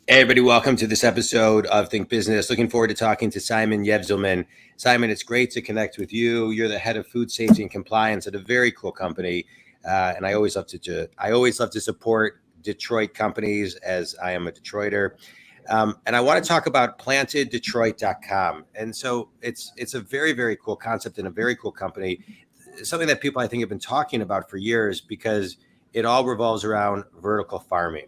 Hey everybody, welcome to this episode of Think Business. Looking forward to talking to Simon Yevzelman. Simon, it's great to connect with you. You're the head of food safety and compliance at a very cool company, and I always love to support Detroit companies as I am a Detroiter. And I want to talk about planteddetroit.com. And so it's a very cool concept and a very cool company. Something that people I think have been talking about for years because it all revolves around vertical farming.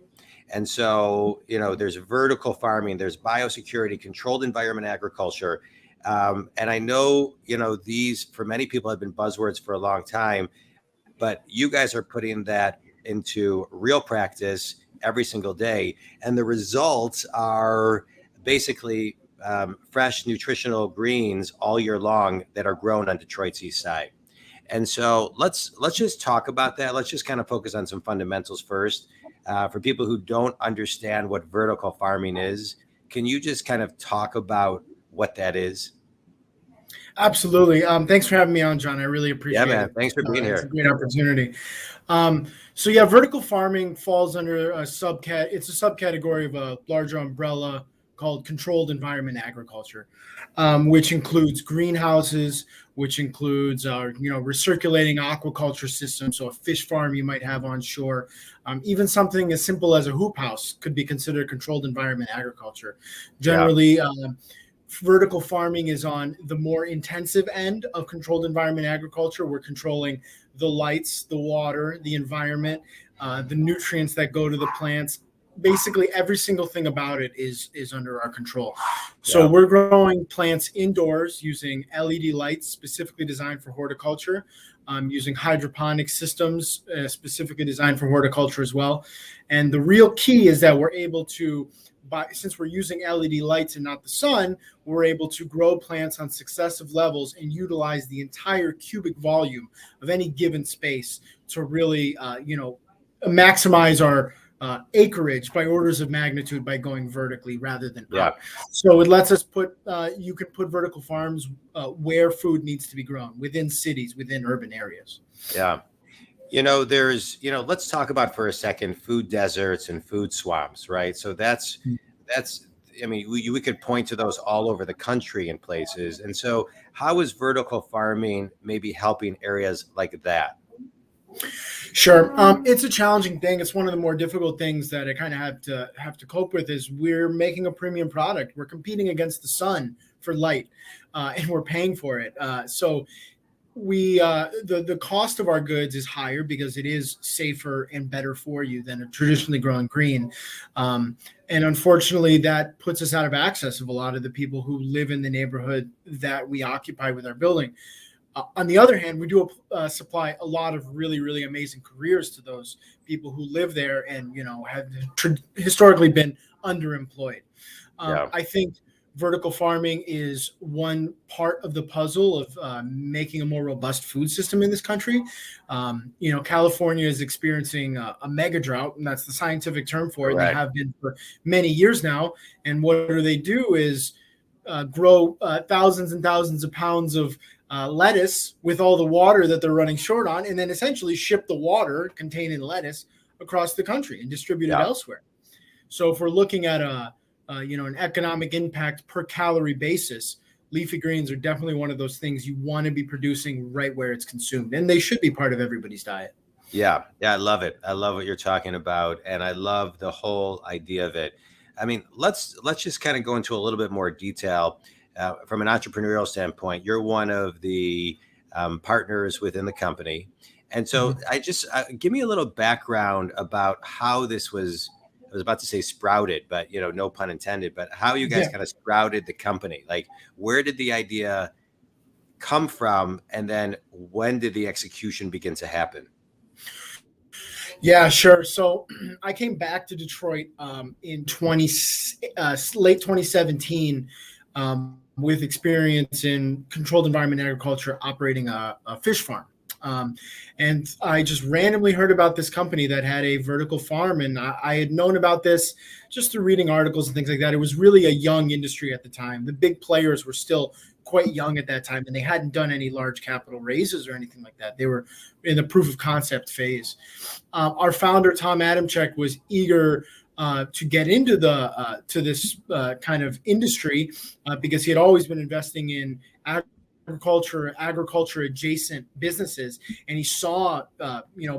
And so, there's vertical farming, there's biosecurity, controlled environment agriculture. And I know, these for many people have been buzzwords for a long time, but you guys are putting that into real practice every single day. And the results are basically fresh, nutritional greens all year long that are grown on Detroit's east side. And so let's just talk about that. Let's just kind of focus on some fundamentals first. For people who don't understand what vertical farming is, can you just kind of talk about what that is? Absolutely. Thanks for having me on, John. I really appreciate Man. it. Thanks for being It's here. a great opportunity. Vertical farming falls under it's a subcategory of a larger umbrella called controlled environment agriculture, which includes greenhouses, which includes recirculating aquaculture systems. So a fish farm you might have on shore, even something as simple as a hoop house could be considered controlled environment agriculture. Generally, vertical farming is on the more intensive end of controlled environment agriculture. We're controlling the lights, the water, the environment, the nutrients that go to the plants. Basically, every single thing about it is under our control. So we're growing plants indoors using LED lights specifically designed for horticulture, using hydroponic systems specifically designed for horticulture as well. And the real key is that we're able to, since we're using LED lights and not the sun, we're able to grow plants on successive levels and utilize the entire cubic volume of any given space to really, maximize our acreage by orders of magnitude by going vertically rather than out. So it lets us you can put vertical farms where food needs to be grown, within cities, within urban areas. Yeah. Let's talk about for a second food deserts and food swamps, right? So we could point to those all over the country in places. And so how is vertical farming maybe helping areas like that? Sure. It's a challenging thing. It's one of the more difficult things that I kind of have to cope with is we're making a premium product. We're competing against the sun for light, and we're paying for it. So the cost of our goods is higher because it is safer and better for you than a traditionally grown green. And unfortunately, that puts us out of access of a lot of the people who live in the neighborhood that we occupy with our building. On the other hand, we do supply a lot of really amazing careers to those people who live there and have historically been underemployed. I think vertical farming is one part of the puzzle of making a more robust food system in this country. California is experiencing a mega drought, and that's the scientific term for it. They have been for many years now. And what they do is grow thousands and thousands of pounds of lettuce with all the water that they're running short on, and then essentially ship the water contained in lettuce across the country and distribute it elsewhere. So if we're looking at an economic impact per calorie basis, leafy greens are definitely one of those things you want to be producing right where it's consumed, and they should be part of everybody's diet. Yeah, I love it. I love what you're talking about, and I love the whole idea of it. I mean, let's just kind of go into a little bit more detail from an entrepreneurial standpoint. You're one of the partners within the company, and so I just give me a little background about how this was. I was about to say sprouted, but no pun intended. But how you guys kind of sprouted the company? Like, where did the idea come from, and then when did the execution begin to happen? Yeah, sure. So I came back to Detroit in late 2017 with experience in controlled environment agriculture, operating a fish farm. And I just randomly heard about this company that had a vertical farm, and I had known about this just through reading articles and things like that. It was really a young industry at the time. The big players were still quite young at that time, and they hadn't done any large capital raises or anything like that. They were in the proof of concept phase. Our founder, Tom Adamczyk, was eager to get into the to this kind of industry because he had always been investing in agriculture adjacent businesses, and he saw,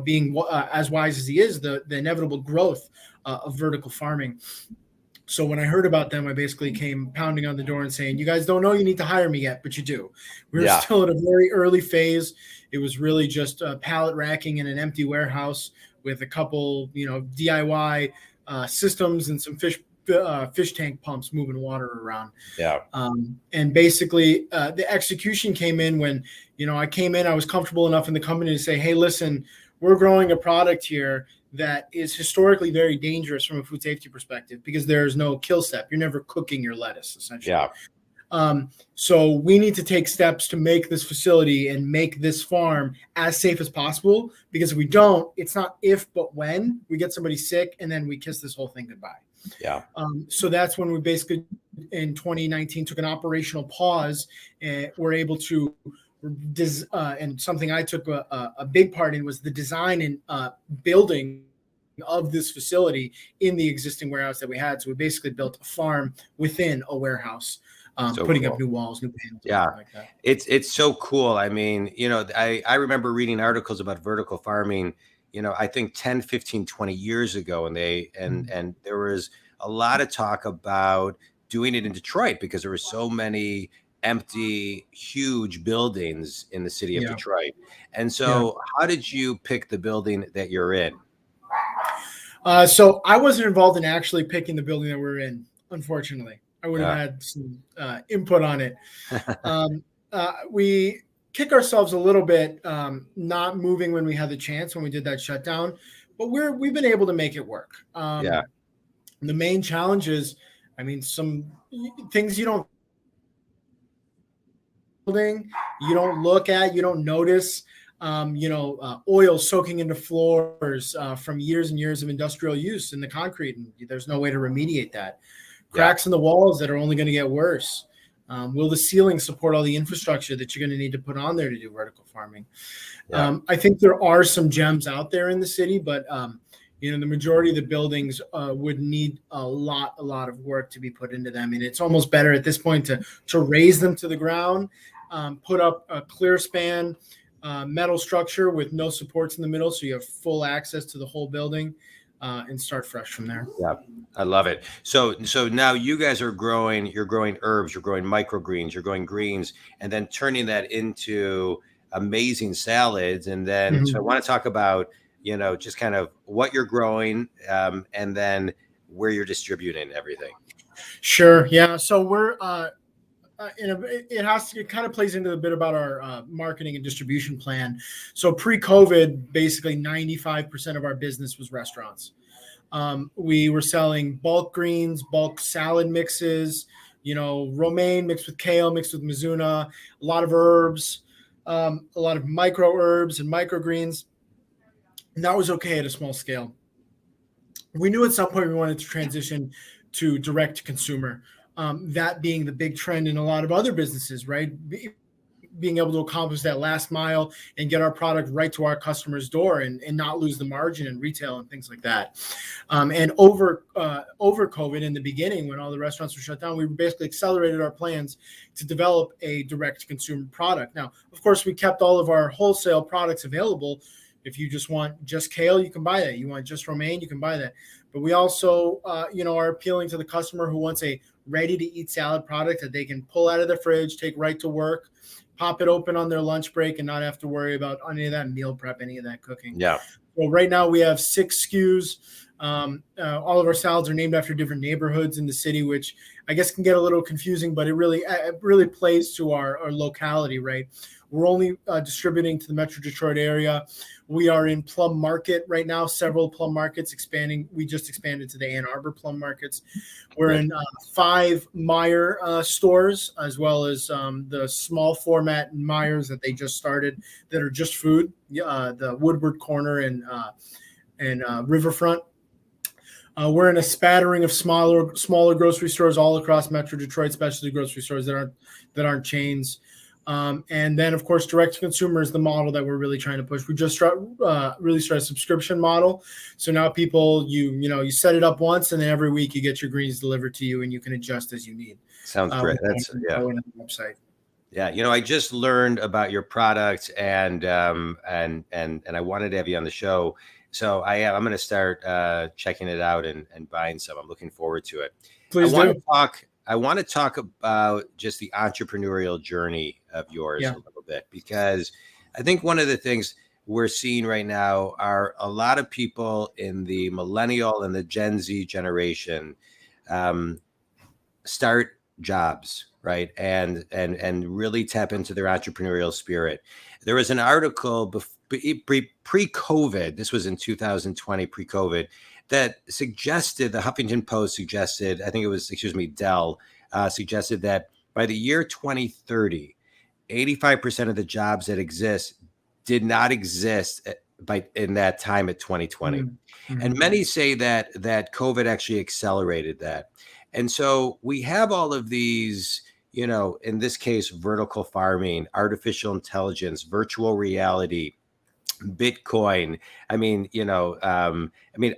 being as wise as he is, the inevitable growth of vertical farming. So when I heard about them, I basically came pounding on the door and saying, "You guys don't know you need to hire me yet, but you do." We were still at a very early phase. It was really just pallet racking in an empty warehouse with a couple, DIY systems and some fish tank pumps moving water around. Yeah. And basically the execution came in when, I came in, I was comfortable enough in the company to say, "Hey, listen, we're growing a product here that is historically very dangerous from a food safety perspective because there's no kill step. You're never cooking your lettuce, essentially. Yeah. So we need to take steps to make this facility and make this farm as safe as possible, because if we don't, it's not if, but when we get somebody sick, and then we kiss this whole thing goodbye." Yeah. So that's when we basically, in 2019, took an operational pause and were able to, and something I took a big part in was the design and building of this facility in the existing warehouse that we had. So we basically built a farm within a warehouse, putting up new walls, new panels. Yeah, like that. It's so cool. I mean, I remember reading articles about vertical farming, I think 10, 15, 20 years ago, and there was a lot of talk about doing it in Detroit because there were so many empty, huge buildings in the city of Detroit. And so how did you pick the building that you're in? So I wasn't involved in actually picking the building that we're in, unfortunately. I would have had some input on it. We kick ourselves a little bit not moving when we had the chance when we did that shutdown, but we've been able to make it work. The main challenge is, some things you don't look at, you don't notice. Oil soaking into floors from years and years of industrial use in the concrete, and there's no way to remediate that. Cracks in the walls that are only going to get worse. Will the ceiling support all the infrastructure that you're going to need to put on there to do vertical farming? I think there are some gems out there in the city, but the majority of the buildings would need a lot of work to be put into them. And it's almost better at this point to raise them to the ground, put up a clear span metal structure with no supports in the middle, so you have full access to the whole building, and start fresh from there. Yeah, I love it. So now you guys are growing. You're growing herbs. You're growing microgreens. You're growing greens, and then turning that into amazing salads. And then, so I want to talk about just kind of what you're growing, and then where you're distributing everything. Sure. Yeah. So we're it kind of plays into a bit about our marketing and distribution plan. So pre-COVID, basically 95% of our business was restaurants. We were selling bulk greens, bulk salad mixes, romaine mixed with kale, mixed with mizuna, a lot of herbs, a lot of micro herbs and microgreens. And that was okay at a small scale. We knew at some point we wanted to transition to direct to consumer. That being the big trend in a lot of other businesses, right? Being able to accomplish that last mile and get our product right to our customer's door and not lose the margin in retail and things like that. And over COVID in the beginning, when all the restaurants were shut down, we basically accelerated our plans to develop a direct consumer product. Now, of course, we kept all of our wholesale products available. If you just want just kale, you can buy that. You want just romaine, you can buy that. But we also, are appealing to the customer who wants a ready-to-eat salad product that they can pull out of the fridge, take right to work, pop it open on their lunch break, and not have to worry about any of that meal prep, any of that cooking. Yeah. So right now we have 6 SKUs. All of our salads are named after different neighborhoods in the city, which I guess can get a little confusing, but it really plays to our locality, right? We're only distributing to the Metro Detroit area. We are in Plum Market right now, several Plum Markets expanding. We just expanded to the Ann Arbor Plum Markets. We're in 5 Meijer stores, as well as the small format Meijers that they just started that are just food, the Woodward Corner and Riverfront. We're in a spattering of smaller grocery stores all across Metro Detroit, specialty grocery stores that aren't chains. And then, of course, direct to consumer is the model that we're really trying to push. We just really started a subscription model. So now people, you set it up once, and then every week you get your greens delivered to you, and you can adjust as you need. Sounds great. That's on the website. Yeah, I just learned about your product, and I wanted to have you on the show. So I'm going to start checking it out and buying some. I'm looking forward to it. Please I do. want to talk about just the entrepreneurial journey of yours a little bit, because I think one of the things we're seeing right now are a lot of people in the millennial and the Gen Z generation start jobs, right? And really tap into their entrepreneurial spirit. There was an article pre-COVID, this was in 2020, pre-COVID, that suggested, the Huffington Post suggested, I think it was, Dell, suggested that by the year 2030, 85% of the jobs that exist did not exist in that time at 2020. Mm-hmm. And many say that COVID actually accelerated that. And so we have all of these, in this case, vertical farming, artificial intelligence, virtual reality, Bitcoin.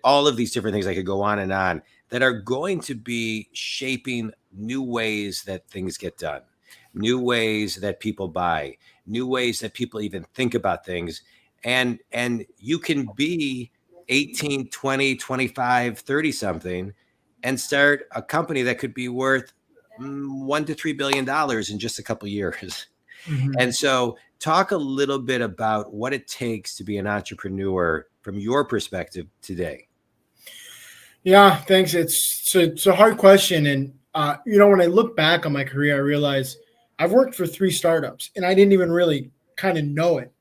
All of these different things, I could go on and on, that are going to be shaping new ways that things get done, new ways that people buy, new ways that people even think about things. And you can be 18, 20, 25, 30 something and start a company that could be worth $1 to $3 billion in just a couple of years. Mm-hmm. And so talk a little bit about what it takes to be an entrepreneur from your perspective today. Yeah, thanks. It's a hard question. And, when I look back on my career, I realize I've worked for 3 startups and I didn't even really kind of know it.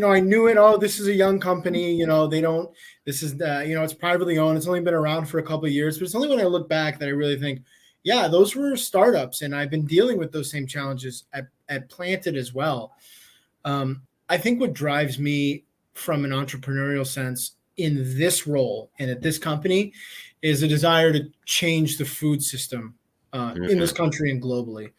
I knew it. Oh, this is a young company. It's privately owned. It's only been around for a couple of years, but it's only when I look back that I really think, yeah, those were startups. And I've been dealing with those same challenges at Planted as well. I think what drives me from an entrepreneurial sense in this role and at this company is a desire to change the food system in this country and globally.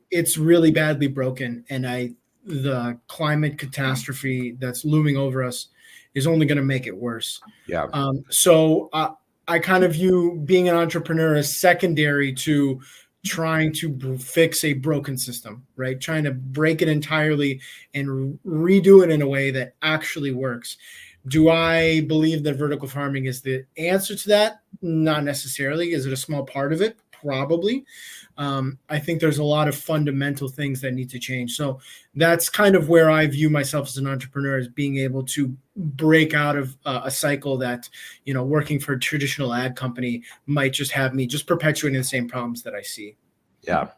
It's really badly broken. And the climate catastrophe that's looming over us is only going to make it worse. Yeah. So I kind of view being an entrepreneur as secondary to trying to fix a broken system, right? Trying to break it entirely and redo it in a way that actually works. Do I believe that vertical farming is the answer to that? Not necessarily. Is it a small part of it? Probably. I think there's a lot of fundamental things that need to change. So that's kind of where I view myself as an entrepreneur, as being able to break out of a cycle that, working for a traditional ad company might just have me just perpetuating the same problems that I see. Yeah.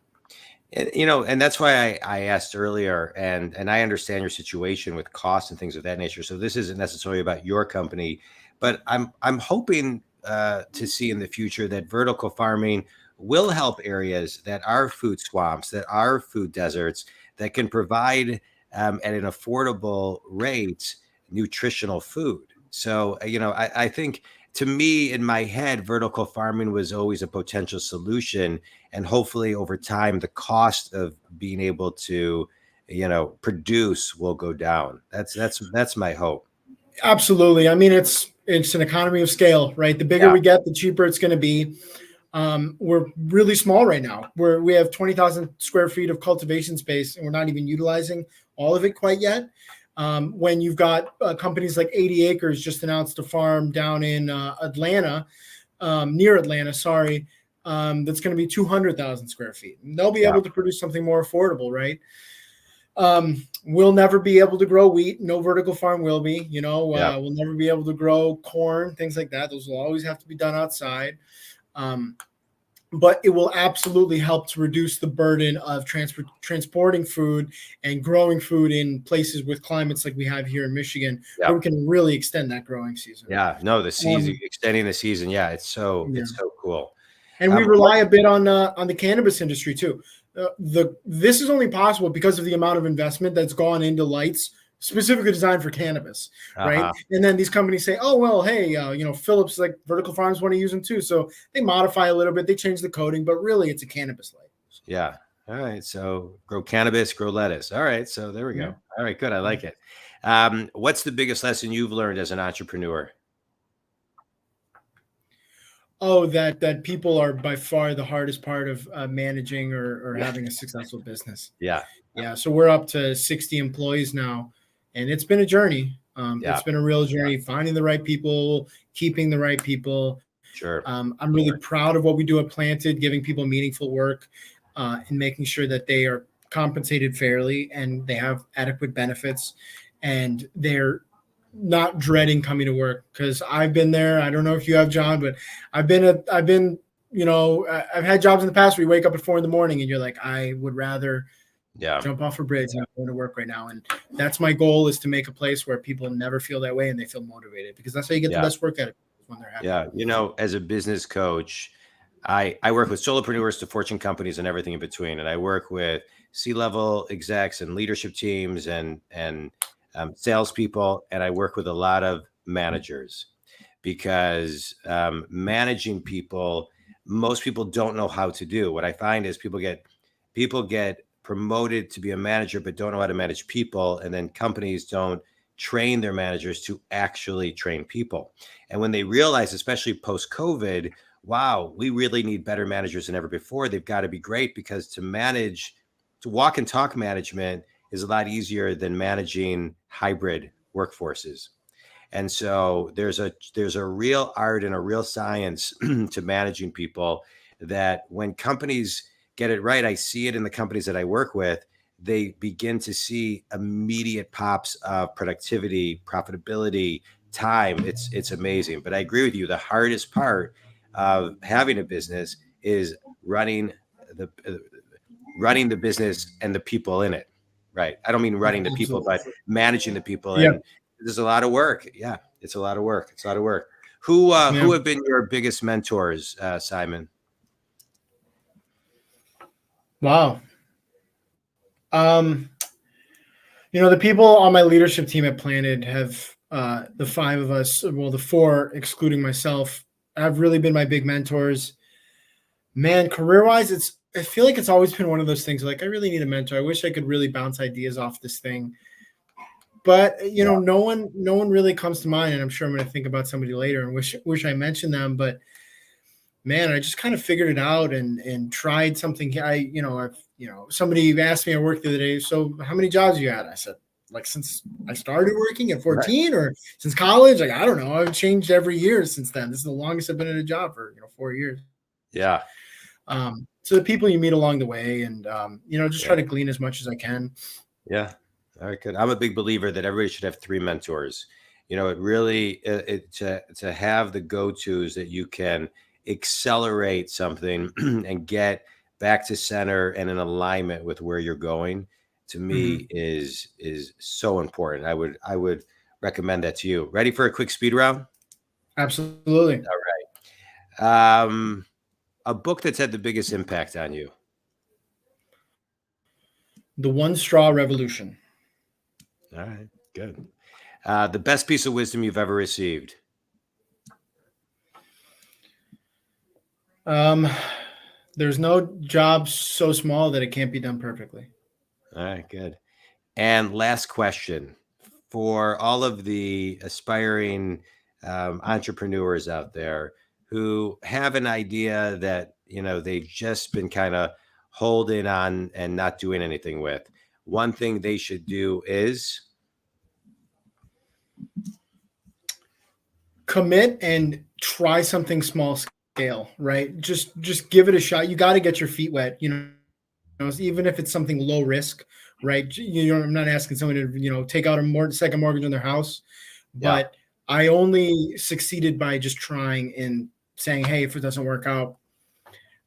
And that's why I asked earlier, and I understand your situation with costs and things of that nature. So this isn't necessarily about your company, but I'm hoping to see in the future that vertical farming will help areas that are food swamps, that are food deserts, that can provide at an affordable rate nutritional food. So, I think, to me, in my head, vertical farming was always a potential solution. And hopefully over time, the cost of being able to, produce will go down. That's my hope. Absolutely. I mean, it's an economy of scale, right? The bigger we get, the cheaper it's going to be. We're really small right now. We have 20,000 square feet of cultivation space, and we're not even utilizing all of it quite yet. When you've got companies like 80 Acres just announced a farm down in Atlanta, near Atlanta, that's going to be 200,000 square feet. And they'll be able to produce something more affordable, right? We'll never be able to grow wheat. No vertical farm will be. We'll never be able to grow corn, things like that. Those will always have to be done outside. But it will absolutely help to reduce the burden of transporting food and growing food in places with climates like we have here in Michigan, where we can really extend that growing season. Yeah, no, the season, extending the season. Yeah, it's so cool. And we rely a bit on the cannabis industry too. This is only possible because of the amount of investment that's gone into lights specifically designed for cannabis, right? And then these companies say, oh, well, hey, Phillips, like vertical farms want to use them too. So they modify a little bit, they change the coding, but really it's a cannabis light. Yeah. All right. So grow cannabis, grow lettuce. All right. So there we Yeah. go. All right. Good. I like it. What's the biggest lesson you've learned as an entrepreneur? Oh, that people are by far the hardest part of managing or Yeah. having a successful business. Yeah. Yeah, so we're up to 60 employees now, and it's been a journey. Yeah. It's been a real journey finding the right people, keeping the right people. Sure. I'm really proud of what we do at Planted, giving people meaningful work and making sure that they are compensated fairly and they have adequate benefits and they're not dreading coming to work, because I've been there. I don't know if you have, John, but I've been, I've had jobs in the past where you wake up at 4 a.m. and you're like, I would rather Yeah. jump off a bridge and go to work right now. And that's my goal, is to make a place where people never feel that way and they feel motivated, because that's how you get the best work at it, when they're happy. Yeah. As a business coach, I work with solopreneurs to Fortune companies and everything in between. And I work with C-level execs and leadership teams and salespeople. And I work with a lot of managers, because managing people, most people don't know how to do. What I find is people get promoted to be a manager, but don't know how to manage people. And then companies don't train their managers to actually train people. And when they realize, especially post-COVID, wow, we really need better managers than ever before. They've got to be great, because to walk and talk management is a lot easier than managing hybrid workforces. And so there's a real art and a real science to managing people, that when companies get it right, I see it in the companies that I work with, they begin to see immediate pops of productivity, profitability, time. It's amazing. But I agree with you. The hardest part of having a business is running the business and the people in it. Right. I don't mean running the people, but managing the people. Yeah. And there's a lot of work. Yeah. It's a lot of work. It's a lot of work. Who have been your biggest mentors, Simon? Wow. The people on my leadership team at Planted have, the 5 of us, well, the 4 excluding myself, have really been my big mentors. Man, career-wise, I feel like it's always been one of those things, like, I really need a mentor. I wish I could really bounce ideas off this thing. But no one really comes to mind, and I'm sure I'm going to think about somebody later and wish I mentioned them. But man, I just kind of figured it out and tried something. Somebody asked me at work the other day, so how many jobs you had? I said, like, since I started working at 14, or since college, like, I don't know. I've changed every year since then. This is the longest I've been in a job, for 4 years. Yeah. So the people you meet along the way, and just try to glean as much as I can. Yeah. All right, good. I'm a big believer that everybody should have 3 mentors. It really to have the go-tos that you can accelerate something and get back to center and in alignment with where you're going, to me is so important. I would recommend that to you. Ready for a quick speed round? Absolutely. All right. A book that's had the biggest impact on you? The One Straw Revolution. All right, good. The best piece of wisdom you've ever received? There's no job so small that it can't be done perfectly. All right, good. And last question, for all of the aspiring entrepreneurs out there who have an idea that they've just been kind of holding on and not doing anything with, one thing they should do is commit and try something small scale, right? Just give it a shot. You got to get your feet wet, even if it's something low risk, right? I'm not asking someone to, take out a second mortgage on their house, but I only succeeded by just trying and saying, hey, if it doesn't work out,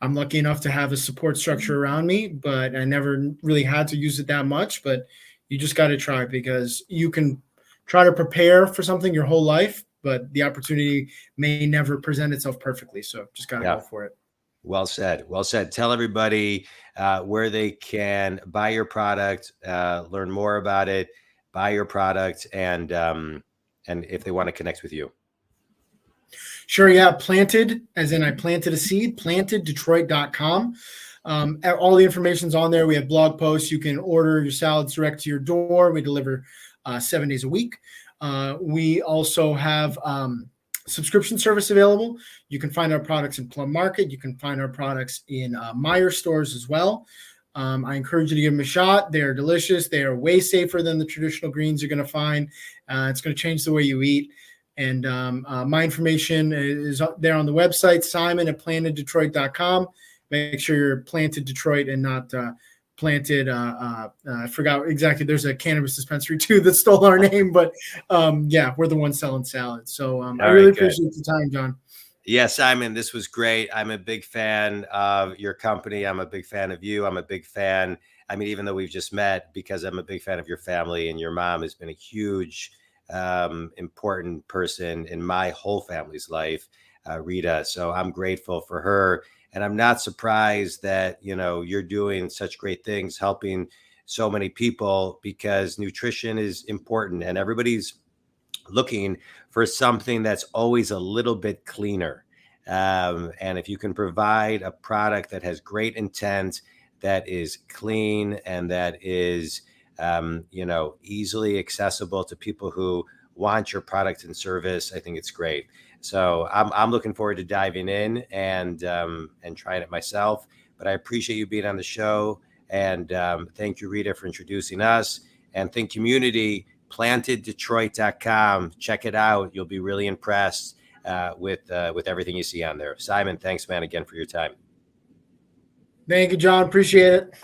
I'm lucky enough to have a support structure around me, but I never really had to use it that much. But you just got to try, because you can try to prepare for something your whole life, but the opportunity may never present itself perfectly. So just got to go for it. Well said. Well said. Tell everybody where they can buy your product, learn more about it, buy your product, and if they want to connect with you. Sure. Yeah. Planted, as in I planted a seed, planteddetroit.com. All the information's on there. We have blog posts. You can order your salads direct to your door. We deliver 7 days a week. We also have subscription service available. You can find our products in Plum Market. You can find our products in Meyer stores as well. I encourage you to give them a shot. They are delicious. They are way safer than the traditional greens you're going to find. It's going to change the way you eat. And my information is there on the website, simon@planteddetroit.com. Make sure you're planted Detroit and not planted. I forgot exactly. There's a cannabis dispensary too that stole our name, but yeah, we're the ones selling salads. So I really appreciate the time, John. Yeah, Simon, this was great. I'm a big fan of your company. I'm a big fan of you. I'm a big fan. I mean, even though we've just met, because I'm a big fan of your family, and your mom has been a huge, important person in my whole family's life, Rita. So I'm grateful for her. And I'm not surprised that, you're doing such great things, helping so many people, because nutrition is important and everybody's looking for something that's always a little bit cleaner. And if you can provide a product that has great intent, that is clean, and that is, easily accessible to people who want your product and service, I think it's great. So I'm looking forward to diving in and trying it myself. But I appreciate you being on the show. And thank you, Rita, for introducing us. And Think Community, planteddetroit.com. Check it out. You'll be really impressed with everything you see on there. Simon, thanks, man, again for your time. Thank you, John. Appreciate it.